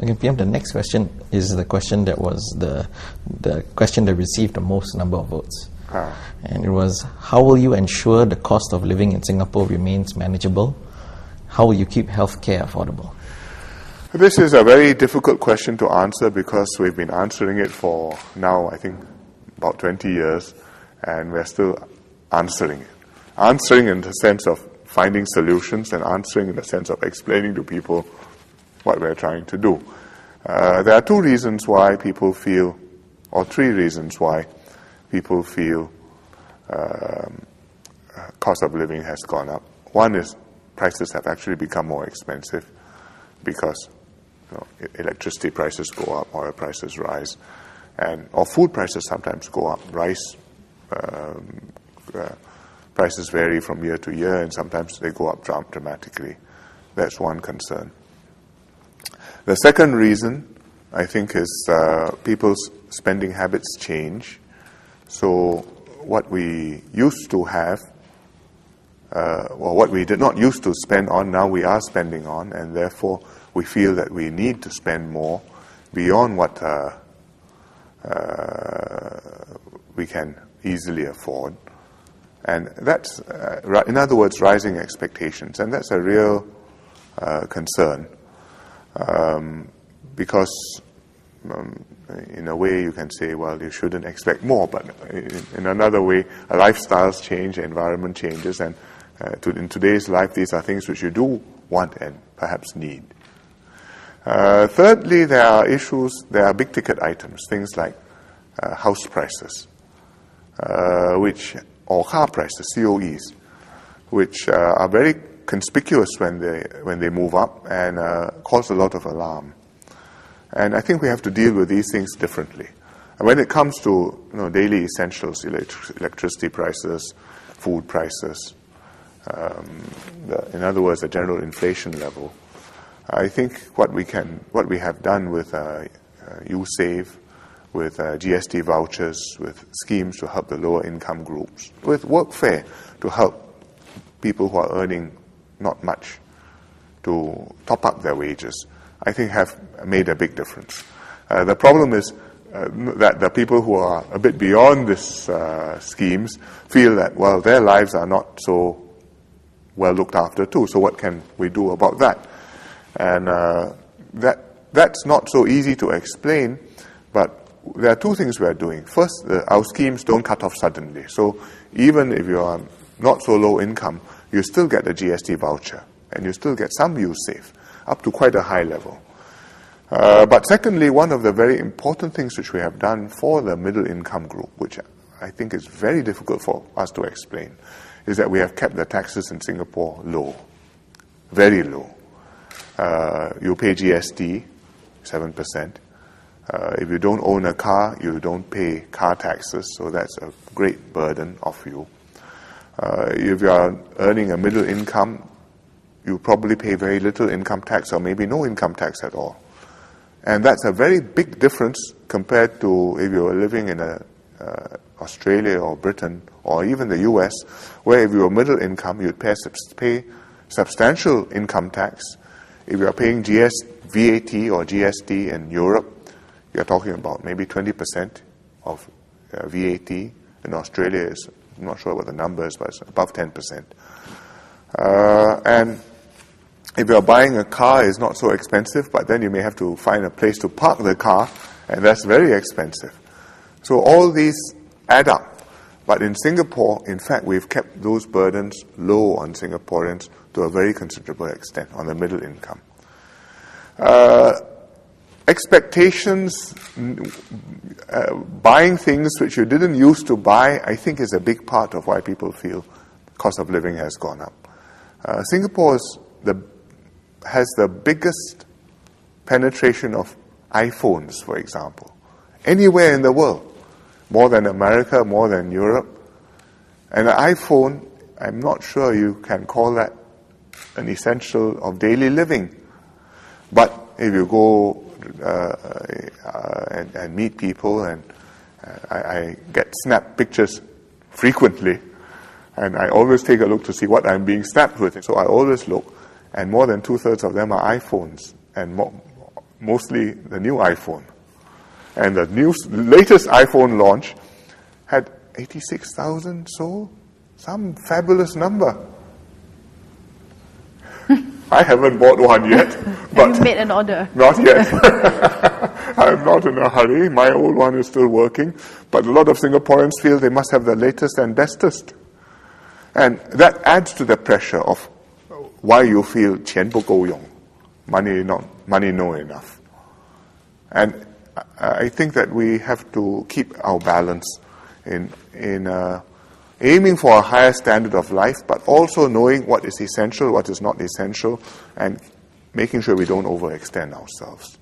Okay, PM, the next question is the question that was the question that received the most number of votes. And it was, how will you ensure the cost of living in Singapore remains manageable? How will you keep healthcare affordable? This is a very difficult question to answer because we've been answering it for now, I think, about 20 years, and we're still answering it. Answering in the sense of finding solutions and answering in the sense of explaining to people what we're trying to do. There are two reasons why people feel, or three reasons why people feel cost of living has gone up. One is prices have actually become more expensive because electricity prices go up, oil prices rise, or food prices sometimes go up. Rice prices vary from year to year, and sometimes they go up dramatically. That's one concern. The second reason, I think, is people's spending habits change. So what we used to have, or what we did not used to spend on, now we are spending on, and therefore we feel that we need to spend more beyond what we can easily afford. And that's, in other words, rising expectations. And that's a real concern because in a way you can say, well, you shouldn't expect more. But in another way, lifestyles change, environment changes. And in today's life, these are things which you do want and perhaps need. Thirdly, there are big-ticket items, things like house prices, or car prices, COEs, which are very conspicuous when they move up and cause a lot of alarm. And I think we have to deal with these things differently. And when it comes to daily essentials, electricity prices, food prices, in other words, the general inflation level, I think what we have done with YouSave, with GST vouchers, with schemes to help the lower income groups, with workfare to help people who are earning not much to top up their wages, I think have made a big difference. The problem is that the people who are a bit beyond this schemes feel that, well, their lives are not so well looked after too, so what can we do about that? And that's not so easy to explain, but there are two things we are doing. First, our schemes don't cut off suddenly. So even if you are not so low income, you still get a GST voucher, and you still get some YouSave, up to quite a high level. But secondly, one of the very important things which we have done for the middle income group, which I think is very difficult for us to explain, is that we have kept the taxes in Singapore low, very low. You pay GST, 7%. If you don't own a car, you don't pay car taxes, so that's a great burden off you. If you are earning a middle income, you probably pay very little income tax or maybe no income tax at all. And that's a very big difference compared to if you were living in Australia or Britain or even the US, where if you were middle income, you'd pay substantial income tax. If you are paying VAT or GST in Europe, you're talking about maybe 20% of VAT. In Australia, I'm not sure what the number is, but it's above 10%. And if you're buying a car, it's not so expensive, but then you may have to find a place to park the car, and that's very expensive. So all these add up. But in Singapore, in fact, we've kept those burdens low on Singaporeans to a very considerable extent, on the middle income. Expectations, buying things which you didn't used to buy, I think is a big part of why people feel cost of living has gone up. Singapore has the biggest penetration of iPhones, for example, anywhere in the world, more than America, more than Europe. And an iPhone, I'm not sure you can call that an essential of daily living. But if you go and meet people, and I get snap pictures frequently, and I always take a look to see what I'm being snapped with. So I always look, and more than 2/3 of them are iPhones, and mostly the new iPhone. And the latest iPhone launch had 86,000 sold. Some fabulous number. I haven't bought one yet. But have you made an order? Not yet. I'm not in a hurry. My old one is still working. But a lot of Singaporeans feel they must have the latest and bestest. And that adds to the pressure of why you feel 钱不够用, money no enough. And I think that we have to keep our balance in aiming for a higher standard of life, but also knowing what is essential, what is not essential, and making sure we don't overextend ourselves.